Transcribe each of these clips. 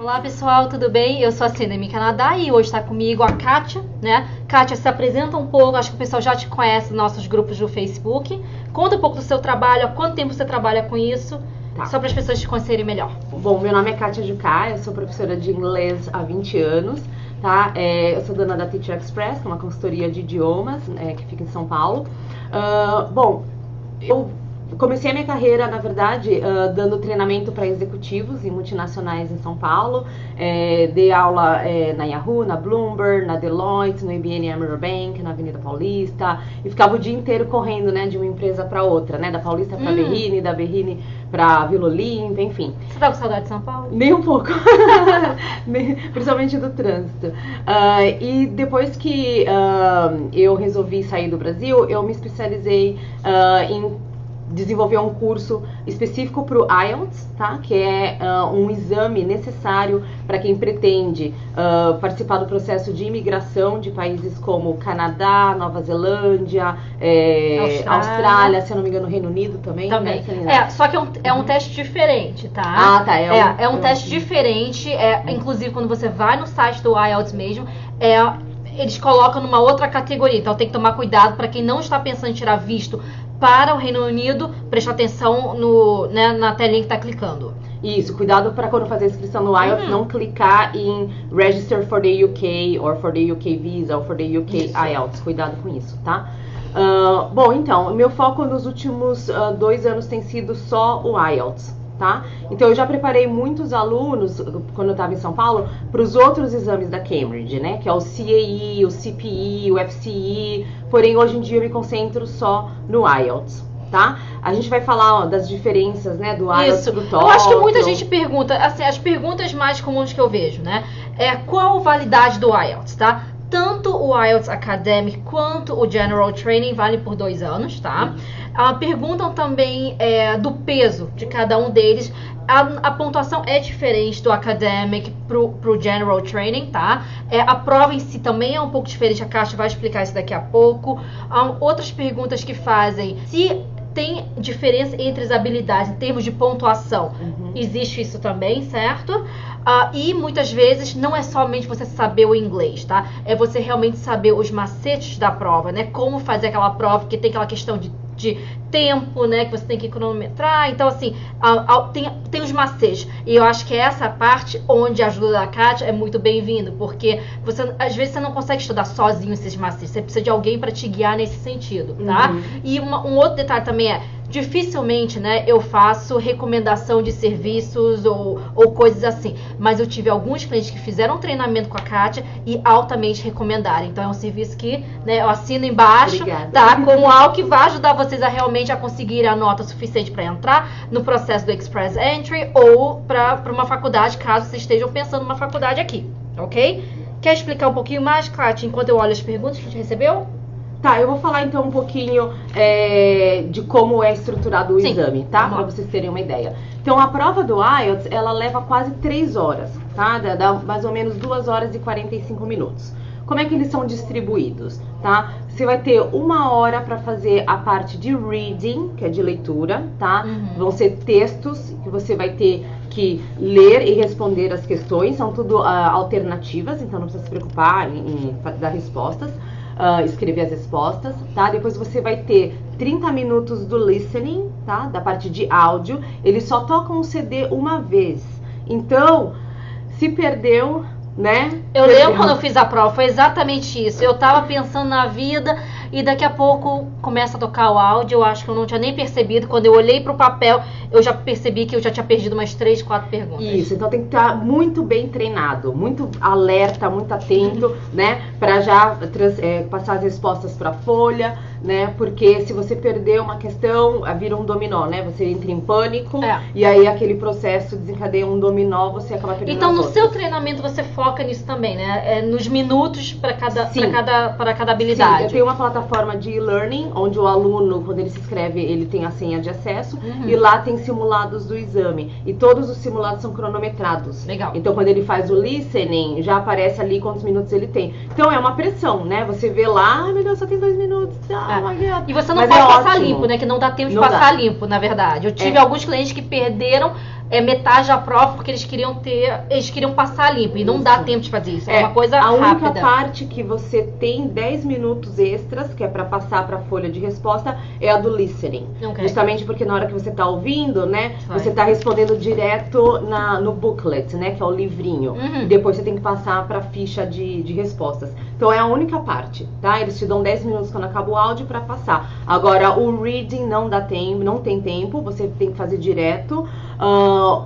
Olá pessoal, tudo bem? Eu sou a Cinemi Canadá e hoje está comigo a Kátia, né? Kátia, se apresenta um pouco, acho que o pessoal já te conhece nos nossos grupos do Facebook. Conta um pouco do seu trabalho, há quanto tempo você trabalha com isso, só para as pessoas te conhecerem melhor. Bom, meu nome é Kátia Jucá, eu sou professora de inglês há 20 anos, tá? Eu sou dona da Teacher Express, que é uma consultoria de idiomas, que fica em São Paulo. Bom, eu comecei a minha carreira, na verdade, dando treinamento para executivos e multinacionais em São Paulo. Dei aula na Yahoo, na Bloomberg, na Deloitte, no IBM Amaro Bank, na Avenida Paulista. E ficava o dia inteiro correndo, né, de uma empresa para outra, né? Da Paulista para Berrini, da Berrini para Vila Olímpia, enfim. Você tá com saudade de São Paulo? Nem um pouco. Principalmente do trânsito. E depois que eu resolvi sair do Brasil, eu me especializei em desenvolver um curso específico para o IELTS, tá? Que é um exame necessário para quem pretende participar do processo de imigração de países como Canadá, Nova Zelândia, Austrália, se eu não me engano, Reino Unido também. Também. Né? Só que é um teste diferente, tá? Ah, tá. É um teste diferente. Inclusive, quando você vai no site do IELTS mesmo, eles colocam numa outra categoria. Então, tem que tomar cuidado para quem não está pensando em tirar visto para o Reino Unido, prestar atenção na telinha que está clicando. Isso, cuidado para quando fazer a inscrição no IELTS, não clicar em Register for the UK, or for the UK Visa, or for the UK IELTS. Cuidado com isso, tá? Bom, então, o meu foco nos últimos 2 anos tem sido só o IELTS. Tá? Então eu já preparei muitos alunos, quando eu estava em São Paulo, para os outros exames da Cambridge, né? Que é o CAE, o CPE, o FCE, porém hoje em dia eu me concentro só no IELTS, tá? A gente vai falar das diferenças, né, do IELTS pro TOEFL. Eu acho que muita gente pergunta, assim, as perguntas mais comuns que eu vejo, né? Qual a validade do IELTS, tá? Tanto o IELTS Academic quanto o General Training valem por 2 anos, tá? Perguntam também do peso de cada um deles. A pontuação é diferente do Academic pro General Training, tá? A prova em si também é um pouco diferente, a Kátia vai explicar isso daqui a pouco. Outras perguntas que fazem, se tem diferença entre as habilidades em termos de pontuação. Existe isso também, certo? E muitas vezes não é somente você saber o inglês, tá? É você realmente saber os macetes da prova, né? Como fazer aquela prova, que tem aquela questão de tempo, né? Que você tem que cronometrar. Então, assim, tem os macetes. E eu acho que essa parte onde a ajuda da Kátia é muito bem-vindo, porque às vezes você não consegue estudar sozinho esses macetes. Você precisa de alguém para te guiar nesse sentido, tá? E um outro detalhe também dificilmente, né, eu faço recomendação de serviços ou coisas assim, mas eu tive alguns clientes que fizeram um treinamento com a Kátia e altamente recomendaram. Então é um serviço que, né, eu assino embaixo, tá, como algo que vai ajudar vocês a realmente conseguir a nota suficiente para entrar no processo do Express Entry ou para uma faculdade, caso vocês estejam pensando numa faculdade aqui, ok? Quer explicar um pouquinho mais, Kátia, enquanto eu olho as perguntas que a gente recebeu? Tá, eu vou falar então um pouquinho de como é estruturado o exame, tá? Para vocês terem uma ideia. Então, a prova do IELTS, ela leva quase 3 horas, tá? Dá mais ou menos 2 horas e 45 minutos. Como é que eles são distribuídos, tá? Você vai ter 1 hora para fazer a parte de reading, que é de leitura, tá? Vão ser textos que você vai ter que ler e responder as questões, são tudo alternativas, então não precisa se preocupar em dar respostas. Escrever as respostas, tá? Depois você vai ter 30 minutos do listening, tá? Da parte de áudio. Eles só tocam o CD uma vez. Então, se perdeu, né? Eu lembro quando eu fiz a prova, foi exatamente isso. Eu tava pensando na vida e daqui a pouco começa a tocar o áudio. Eu acho que eu não tinha nem percebido. Quando eu olhei pro papel, eu já percebi que eu já tinha perdido umas 3, 4 perguntas. Isso, então tem que estar muito bem treinado, muito alerta, muito atento, né? Para já passar as respostas para a folha, né? Porque se você perder uma questão, vira um dominó, né? Você entra em pânico e aí aquele processo desencadeia um dominó, você acaba perdendo. Então, no seu treinamento você foca nisso também, né? Nos minutos para cada habilidade. Sim, eu tenho uma plataforma de e-learning, onde o aluno, quando ele se inscreve, ele tem a senha de acesso e lá tem simulados do exame. E todos os simulados são cronometrados. Legal. Então, quando ele faz o listening, já aparece ali quantos minutos ele tem. Então, é uma pressão, né? Você vê lá, ai meu Deus, só tem 2 minutos. E você não pode passar limpo, né? Que não dá tempo de passar limpo, na verdade. Eu tive alguns clientes que perderam metade da prova porque eles queriam passar limpo e não dá tempo de fazer isso. É uma coisa rápida. A única parte que você tem 10 minutos extras, que é para passar para a folha de resposta, é a do listening. Okay. Justamente porque na hora que você tá ouvindo, né, você tá respondendo direto no booklet, né, que é o livrinho. E depois você tem que passar para a ficha de respostas. Então é a única parte, tá? Eles te dão 10 minutos quando acaba o áudio para passar. Agora o reading não tem tempo, você tem que fazer direto.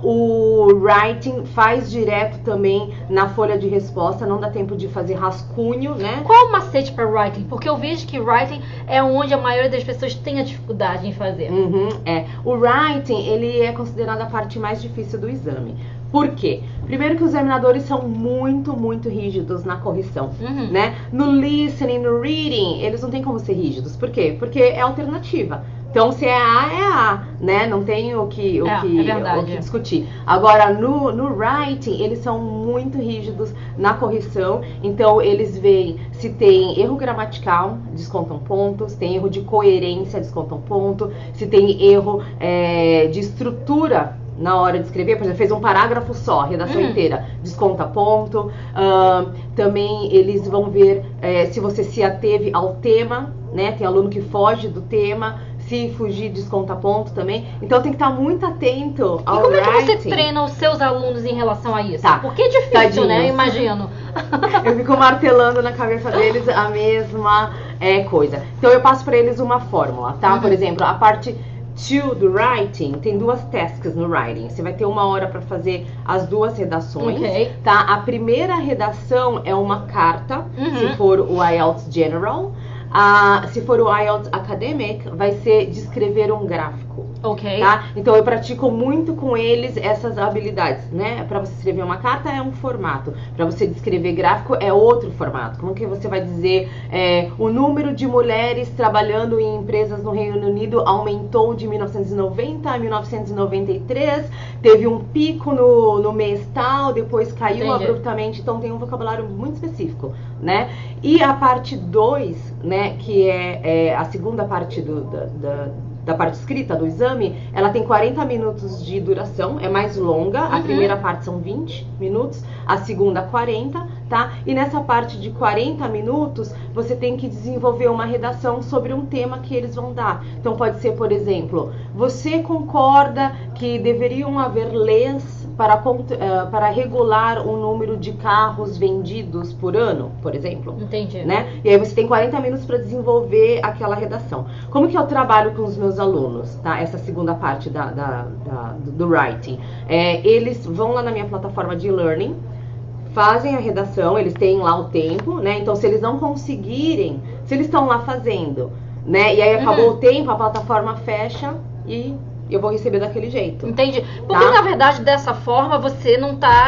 O writing faz direto também na folha de resposta, não dá tempo de fazer rascunho, né? Qual o macete para writing? Porque eu vejo que writing é onde a maioria das pessoas tem a dificuldade em fazer. O writing, ele é considerado a parte mais difícil do exame. Por quê? Primeiro que os examinadores são muito, muito rígidos na correção, né? No listening, no reading, eles não têm como ser rígidos. Por quê? Porque é alternativa. Então, se é A, né? Não tem o que discutir. Agora, no writing, eles são muito rígidos na correção. Então, eles veem se tem erro gramatical, descontam pontos. Tem erro de coerência, descontam ponto. Se tem erro de estrutura na hora de escrever, por exemplo, fez um parágrafo só, redação inteira, desconta ponto. Também eles vão ver se você se ateve ao tema, né? Tem aluno que foge do tema. Se fugir, desconta ponto também. Então tem que estar muito atento ao writing. E como é que você treina os seus alunos em relação a isso? Tá. Porque é difícil, né? Eu imagino. Eu fico martelando na cabeça deles a mesma coisa. Então eu passo para eles uma fórmula, tá? Por exemplo, a parte 2 do writing tem 2 tasks no writing. Você vai ter 1 hora para fazer as 2 redações, tá? A primeira redação é uma carta, se for o IELTS General. Se for o IELTS Academic, vai ser descrever um gráfico. Tá? Então eu pratico muito com eles essas habilidades, né? Para você escrever uma carta é um formato, para você descrever gráfico é outro formato. Como que você vai dizer o número de mulheres trabalhando em empresas no Reino Unido aumentou de 1990 a 1993, teve um pico no mês tal, depois caiu abruptamente, então tem um vocabulário muito específico, né? E a parte 2, né, que é a segunda parte da parte escrita do exame, ela tem 40 minutos de duração, é mais longa, a primeira parte são 20 minutos, a segunda 40, tá? E nessa parte de 40 minutos, você tem que desenvolver uma redação sobre um tema que eles vão dar. Então pode ser, por exemplo, você concorda que deveriam haver leis para regular o número de carros vendidos por ano, por exemplo? Entendi. Né? E aí você tem 40 minutos para desenvolver aquela redação. Como que eu trabalho com os meus alunos, tá? Essa segunda parte do writing. Eles vão lá na minha plataforma de e-learning, fazem a redação, eles têm lá o tempo, né? Então, se eles não conseguirem, se eles estão lá fazendo, né? E aí acabou o tempo, a plataforma fecha e eu vou receber daquele jeito. Entendi. Porque, na verdade, dessa forma,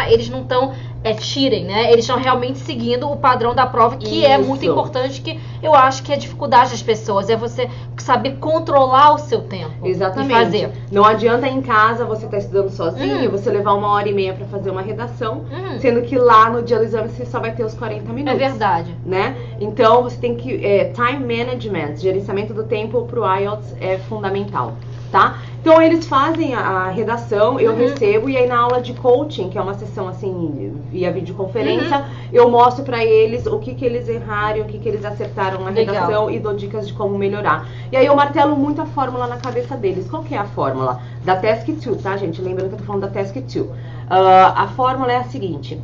eles não estão cheating, né? Eles estão realmente seguindo o padrão da prova, que é muito importante, que eu acho que é a dificuldade das pessoas, é você saber controlar o seu tempo. Exatamente. E fazer. Não adianta em casa você estar estudando sozinho, você levar 1h30 para fazer uma redação, sendo que lá no dia do exame você só vai ter os 40 minutos. É verdade. Né? Então você tem que... time management, gerenciamento do tempo pro IELTS é fundamental, tá? Então eles fazem a redação, eu recebo, e aí na aula de coaching, que é uma sessão assim, via videoconferência, eu mostro pra eles o que eles erraram, o que eles acertaram na redação e dou dicas de como melhorar. E aí eu martelo muito a fórmula na cabeça deles. Qual que é a fórmula? Da Task 2, tá, gente? Lembrando que eu tô falando da Task 2. A fórmula é a seguinte: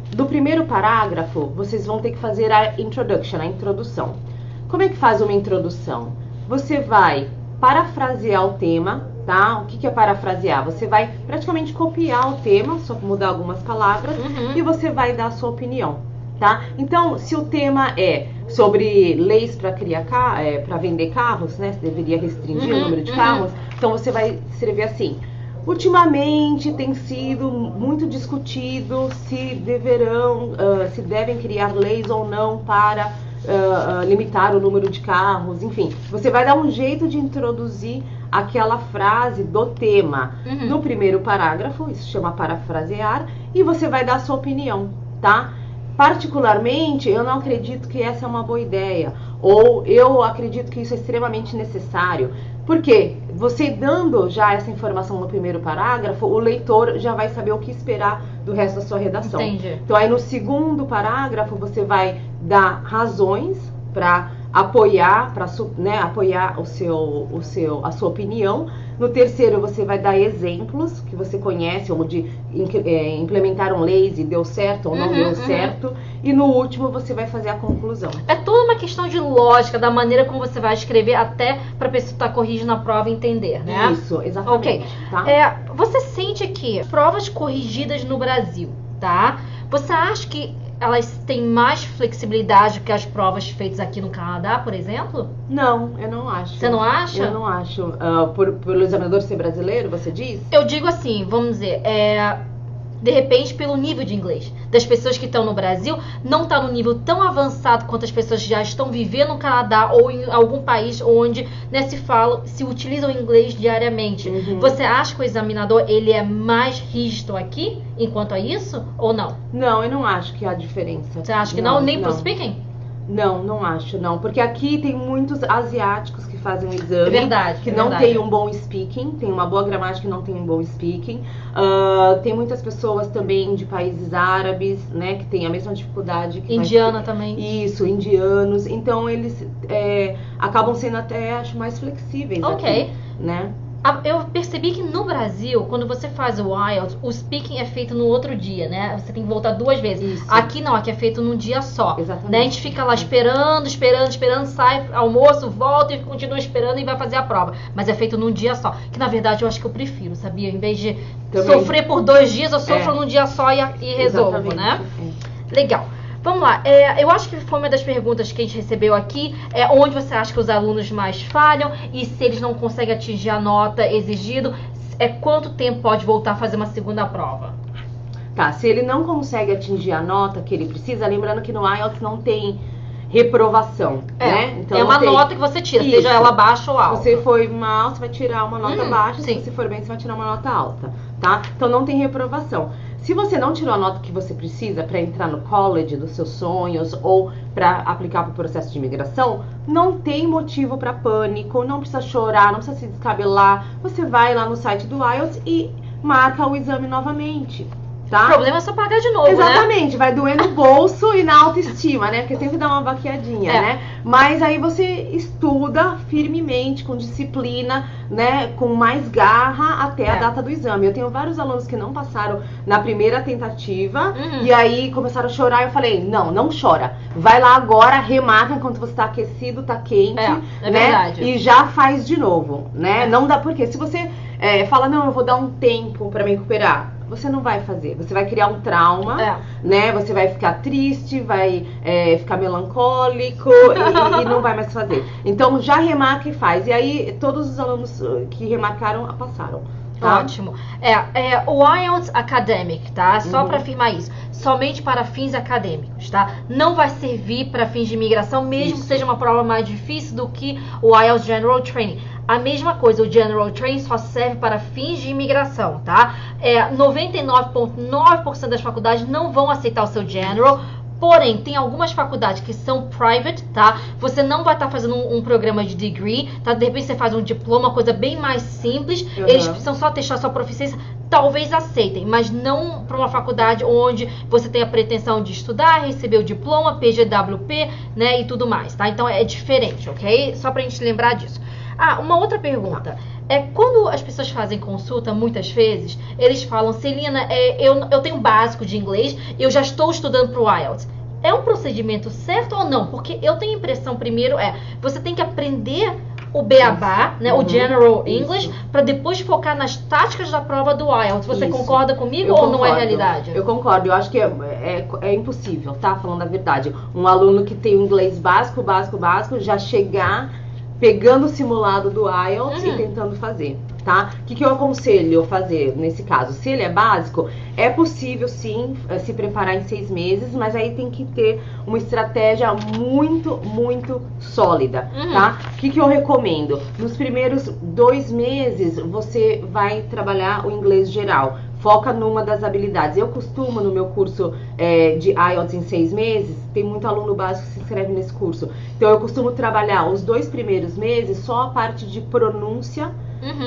do primeiro parágrafo, vocês vão ter que fazer a introduction, a introdução. Como é que faz uma introdução? Você vai parafrasear o tema, tá? O que é parafrasear? Você vai praticamente copiar o tema, só mudar algumas palavras, e você vai dar a sua opinião, tá? Então, se o tema é sobre leis para vender carros, né? Você deveria restringir o número de carros, então você vai escrever assim: ultimamente tem sido muito discutido se devem criar leis ou não para limitar o número de carros, enfim. Você vai dar um jeito de introduzir aquela frase do tema no primeiro parágrafo, isso se chama parafrasear, e você vai dar a sua opinião, tá? Particularmente, eu não acredito que essa é uma boa ideia, ou eu acredito que isso é extremamente necessário. Por quê? Você dando já essa informação no primeiro parágrafo, o leitor já vai saber o que esperar do resto da sua redação. Entendi. Então aí no segundo parágrafo você vai dar razões para apoiar, apoiar a sua opinião. No terceiro você vai dar exemplos que você conhece, onde implementaram leis e deu certo ou não deu certo. E no último você vai fazer a conclusão. É toda uma questão de lógica, da maneira como você vai escrever, até para a pessoa que está corrigindo a prova entender, né? Isso, exatamente. Ok. Tá? Você sente que provas corrigidas no Brasil, tá? Você acha que elas têm mais flexibilidade que as provas feitas aqui no Canadá, por exemplo? Não, eu não acho. Você não acha? Eu não acho. Pelo examinador ser brasileiro, você diz? Eu digo assim, vamos dizer, de repente pelo nível de inglês das pessoas que estão no Brasil, não está no nível tão avançado quanto as pessoas que já estão vivendo no Canadá ou em algum país onde, né, se utiliza o inglês diariamente. Você acha que o examinador ele é mais rígido aqui enquanto a isso ou não? Não, eu não acho que há diferença. Você acha que não? Nem pro speaking? Não, não acho, não. Porque aqui tem muitos asiáticos que fazem o exame. É verdade. Que não tem um bom speaking, tem uma boa gramática e não tem um bom speaking. Tem muitas pessoas também de países árabes, né, que tem a mesma dificuldade. Que Indiana também. Isso, indianos. Então eles acabam sendo até, acho, mais flexíveis aqui, né? Eu percebi que no Brasil, quando você faz o IELTS, o speaking é feito no outro dia, né? Você tem que voltar 2 vezes. Isso. Aqui não, aqui é feito num dia só. Exatamente. Né? A gente fica lá esperando, sai, almoço, volta e continua esperando e vai fazer a prova. Mas é feito num dia só. Que na verdade eu acho que eu prefiro, sabia? Em vez de sofrer por 2 dias, eu sofro num dia só e resolvo, exatamente, né? Legal. Vamos lá, eu acho que foi uma das perguntas que a gente recebeu aqui, onde você acha que os alunos mais falham e se eles não conseguem atingir a nota exigida, quanto tempo pode voltar a fazer uma segunda prova? Tá, se ele não consegue atingir a nota que ele precisa, lembrando que no IELTS não tem reprovação, né? Então, é uma nota que você tira, seja ela baixa ou alta. Se você foi mal, você vai tirar uma nota baixa, sim. se você for bem, você vai tirar uma nota alta, tá? Então não tem reprovação. Se você não tirou a nota que você precisa para entrar no college dos seus sonhos ou para aplicar para o processo de imigração, não tem motivo para pânico, não precisa chorar, não precisa se descabelar. Você vai lá no site do IELTS e marca o exame novamente. Tá? O problema é só pagar de novo, Exatamente, né? Vai doer no bolso e na autoestima, né? Porque sempre dá uma baqueadinha, né? Mas aí você estuda firmemente, com disciplina, né? Com mais garra até a data do exame. Eu tenho vários alunos que não passaram na primeira tentativa e aí começaram a chorar e eu falei, não chora. Vai lá agora, remarca enquanto você tá aquecido, tá quente, né? Verdade. E já faz de novo, né? Não dá, porque se você fala, não, eu vou dar um tempo pra me recuperar, você não vai fazer, você vai criar um trauma, né? Você vai ficar triste, vai ficar melancólico e não vai mais fazer. Então já remarca e faz. E aí todos os alunos que remarcaram passaram. Tá? Ótimo. O IELTS Academic, tá? Só para afirmar isso. Somente para fins acadêmicos, tá? Não vai servir para fins de imigração, mesmo que seja uma prova mais difícil do que o IELTS General Training. A mesma coisa, o General Training só serve para fins de imigração, tá? 99,9% das faculdades não vão aceitar o seu General. Porém, tem algumas faculdades que são private, tá? Você não vai estar fazendo um programa de degree, tá? De repente você faz um diploma, coisa bem mais simples. Eles precisam só testar sua proficiência. Talvez aceitem, mas não para uma faculdade onde você tem a pretensão de estudar, receber o diploma, PGWP, né? E tudo mais, tá? Então é diferente, ok? Só pra gente lembrar disso. Uma outra pergunta. Quando as pessoas fazem consulta, muitas vezes, eles falam, Celina, eu tenho básico de inglês, eu já estou estudando para o IELTS. É um procedimento certo ou não? Porque eu tenho a impressão, primeiro, você tem que aprender o beabá, né, o General English, para depois focar nas táticas da prova do IELTS. Você concorda comigo ou não é realidade? Eu concordo, eu acho que é impossível, tá? Falando a verdade. Um aluno que tem um inglês básico, já chegar pegando o simulado do IELTS e tentando fazer, tá? O que eu aconselho fazer nesse caso? Se ele é básico, é possível sim se preparar em 6 meses, mas aí tem que ter uma estratégia muito, muito sólida, tá? O que eu recomendo? Nos primeiros 2 meses, você vai trabalhar o inglês geral. foca numa das habilidades. Eu costumo, no meu curso de IELTS em 6 meses, tem muito aluno básico que se inscreve nesse curso. Então, eu costumo trabalhar os 2 primeiros meses só a parte de pronúncia,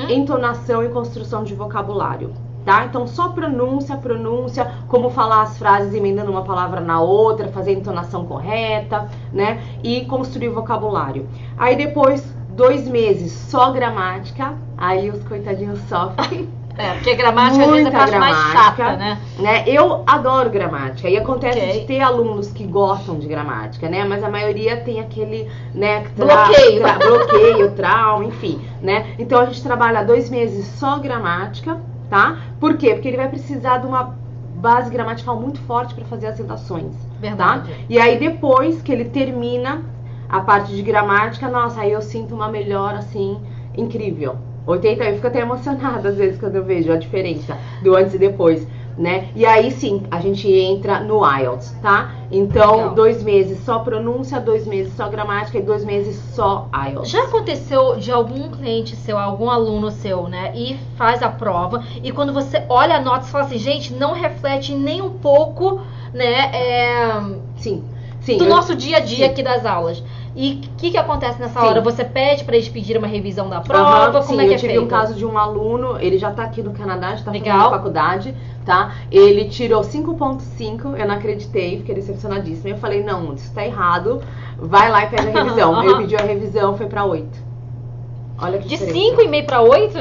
entonação e construção de vocabulário. Tá? Então, só pronúncia, como falar as frases emendando uma palavra na outra, fazer a entonação correta, né? E construir o vocabulário. Aí depois, 2 meses só gramática, aí os coitadinhos sofrem. Porque gramática às vezes é a parte mais chata, né? Eu adoro gramática. E acontece de ter alunos que gostam de gramática, né? Mas a maioria tem aquele, né, bloqueio, trauma, enfim, né? Então a gente trabalha 2 meses só gramática, tá? Por quê? Porque ele vai precisar de uma base gramatical muito forte para fazer as redações. Verdade. Tá? E aí depois que ele termina a parte de gramática, nossa, aí eu sinto uma melhora, assim, incrível. 80, eu fico até emocionada às vezes quando eu vejo a diferença do antes e depois, né? E aí sim, a gente entra no IELTS, tá? Então, 2 meses só pronúncia, 2 meses só gramática e 2 meses só IELTS. Já aconteceu de algum cliente seu, algum aluno seu, né, e faz a prova, e quando você olha a nota, você fala assim, gente, não reflete nem um pouco, né, Sim, do nosso dia a dia aqui das aulas. E o que acontece nessa hora? Você pede para eles pedirem uma revisão da prova? Como é que é feito? Eu tive um caso de um aluno, ele já tá aqui no Canadá, já tá fazendo faculdade, tá? Ele tirou 5.5, eu não acreditei, fiquei decepcionadíssima. Eu falei, não, isso tá errado, vai lá e pede a revisão. Ele pediu a revisão, foi pra 8. Olha que diferença. De 5,5 para 8?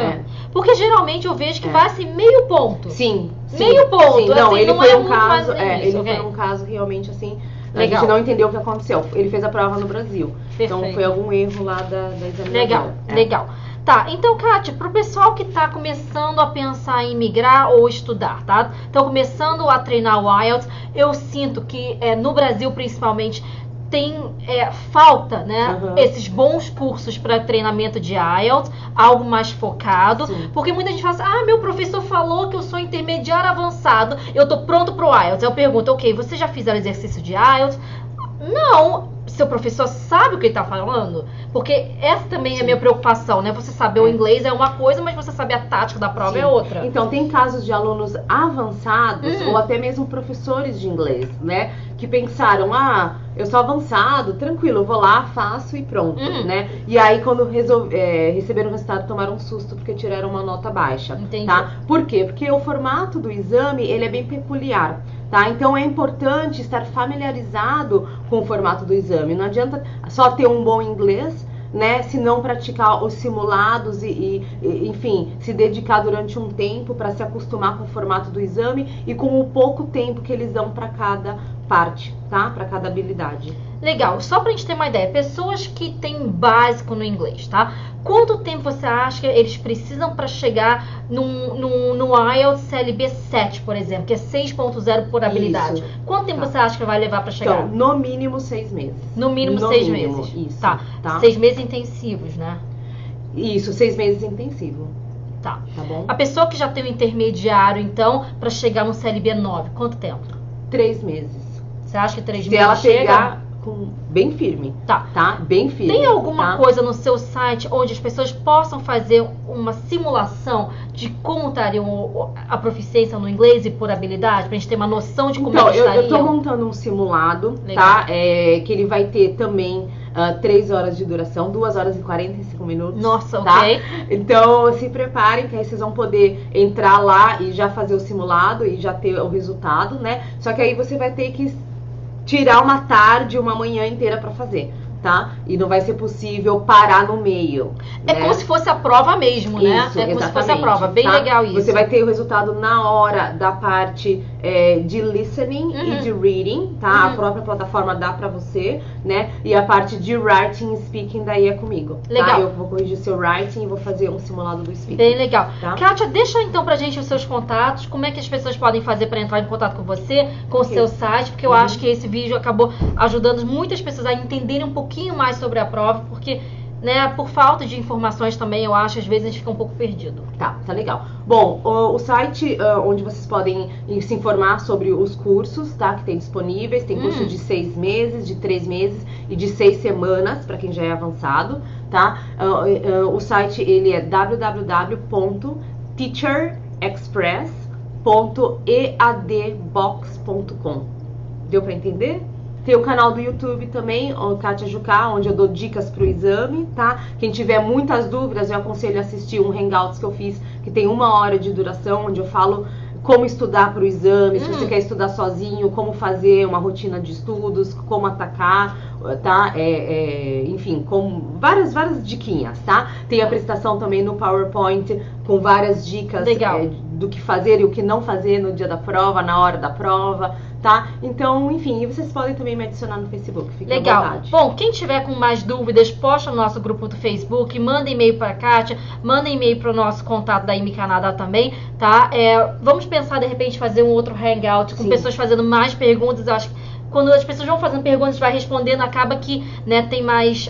Porque geralmente eu vejo que vai assim, meio ponto. Sim. Meio ponto. Sim. Não, assim, ele não foi é um caso, isso, ele foi um caso realmente assim... Legal. A gente não entendeu o que aconteceu. Ele fez a prova no Brasil. Perfeito. Então foi algum erro lá da examinação. Legal. Tá, então, Kátia, pro pessoal que tá começando a pensar em migrar ou estudar, tá? Estão começando a treinar o IELTS, eu sinto que no Brasil, principalmente, tem falta, né? Esses bons cursos para treinamento de IELTS, algo mais focado. Sim. Porque muita gente fala assim, meu professor falou que eu sou intermediário avançado, eu tô pronto pro IELTS. Eu pergunto, ok, você já fizeram exercício de IELTS? Não, seu professor sabe o que ele tá falando? Porque essa também é a minha preocupação, né? Você saber o inglês é uma coisa, mas você saber a tática da prova é outra. Então, tem casos de alunos avançados, ou até mesmo professores de inglês, né? Que pensaram, eu sou avançado, tranquilo, eu vou lá, faço e pronto, né? E aí, quando receberam o resultado, tomaram um susto porque tiraram uma nota baixa. Entendi. Tá? Por quê? Porque o formato do exame, ele é bem peculiar. Tá? Então é importante estar familiarizado com o formato do exame. Não adianta só ter um bom inglês, né, se não praticar os simulados e enfim, se dedicar durante um tempo para se acostumar com o formato do exame e com o pouco tempo que eles dão para cada parte, tá? Para cada habilidade. Legal, só pra gente ter uma ideia, pessoas que têm básico no inglês, tá? Quanto tempo você acha que eles precisam para chegar no IELTS CLB 7, por exemplo, que é 6.0 por habilidade? Isso. Quanto tempo você acha que vai levar para chegar? Então, no mínimo 6 meses. No mínimo 6 meses. Isso. Tá. 6 meses intensivos, né? Isso, 6 meses intensivo. Tá. Tá bom? A pessoa que já tem o intermediário, então, para chegar no CLB 9, quanto tempo? 3 meses. Você acha que 3 meses chega? Se ela pegar bem firme. Tá? Bem firme. Tem alguma coisa no seu site onde as pessoas possam fazer uma simulação de como estaria a proficiência no inglês e por habilidade? Pra gente ter uma noção de como eles estariam? Eu tô montando um simulado, tá? Que ele vai ter também 3 horas de duração, 2 horas e 45 minutos. Nossa, tá? ok. Então, se preparem, que aí vocês vão poder entrar lá e já fazer o simulado e já ter o resultado, né? Só que aí você vai ter que tirar uma tarde, uma manhã inteira pra fazer, tá? E não vai ser possível parar no meio. É como se fosse a prova mesmo, né? Isso, é como exatamente, se fosse a prova, bem legal isso. Você vai ter o resultado na hora da parte de listening e de reading, tá? A própria plataforma dá pra você, né? E a parte de writing e speaking daí é comigo. Legal. Tá? Eu vou corrigir seu writing e vou fazer um simulado do speaking. Bem legal. Tá? Kátia, deixa então pra gente os seus contatos, como é que as pessoas podem fazer pra entrar em contato com você, com o seu site, porque eu acho que esse vídeo acabou ajudando muitas pessoas a entenderem um pouquinho mais sobre a prova, porque, né, por falta de informações também, eu acho, às vezes a gente fica um pouco perdido. Tá legal. Bom, o site onde vocês podem se informar sobre os cursos, tá, que tem disponíveis, tem curso de 6 meses, de 3 meses e de 6 semanas, para quem já é avançado, tá? O site, ele é www.teacherexpress.com www.eadbox.com. Deu para entender? Tem o canal do YouTube também, o Kátia Jucá, onde eu dou dicas pro exame, tá? Quem tiver muitas dúvidas, eu aconselho a assistir um Hangouts que eu fiz, que tem 1 hora de duração, onde eu falo como estudar para o exame, se você quer estudar sozinho, como fazer uma rotina de estudos, como atacar, tá? Enfim, com várias diquinhas, tá? Tem a apresentação também no PowerPoint com várias dicas do que fazer e o que não fazer no dia da prova, na hora da prova, tá? Então, enfim, e vocês podem também me adicionar no Facebook, fiquem à vontade. Bom, quem tiver com mais dúvidas, posta no nosso grupo do Facebook, manda e-mail para a Kátia, manda e-mail para o nosso contato da IME Canadá também, tá? Vamos pensar, de repente, fazer um outro hangout com pessoas fazendo mais perguntas. Eu acho que quando as pessoas vão fazendo perguntas, vai respondendo, acaba que, né, tem mais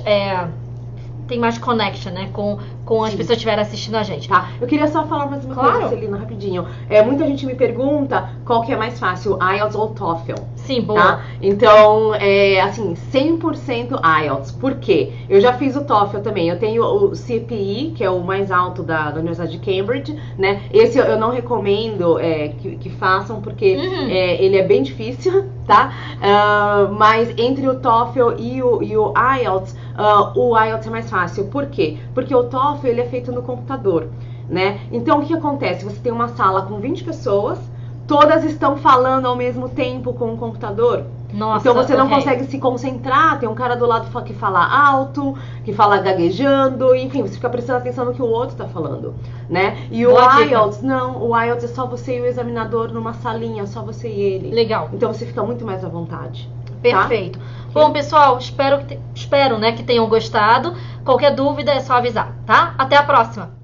connection, né, com as pessoas que estiverem assistindo a gente. Tá, eu queria só falar mais uma coisa, Celina, rapidinho. Muita gente me pergunta qual que é mais fácil, IELTS ou TOEFL. Sim, boa. Tá? Então, assim, 100% IELTS. Por quê? Eu já fiz o TOEFL também. Eu tenho o CPI, que é o mais alto da Universidade de Cambridge, né? Esse eu não recomendo que façam, porque ele é bem difícil, tá? Mas entre o TOEFL e o IELTS, o IELTS é mais fácil. Por quê? Porque o TOEFL ele é feito no computador, né? Então, o que acontece? Você tem uma sala com 20 pessoas, todas estão falando ao mesmo tempo com o computador. Nossa, então você não consegue se concentrar, tem um cara do lado que fala alto, que fala gaguejando, enfim, você fica prestando atenção no que o outro tá falando, né? E o IELTS, não, o IELTS é só você e o examinador numa salinha, só você e ele. Legal. Então você fica muito mais à vontade. Perfeito. Tá? Bom, pessoal, espero, né, que tenham gostado. Qualquer dúvida é só avisar, tá? Até a próxima!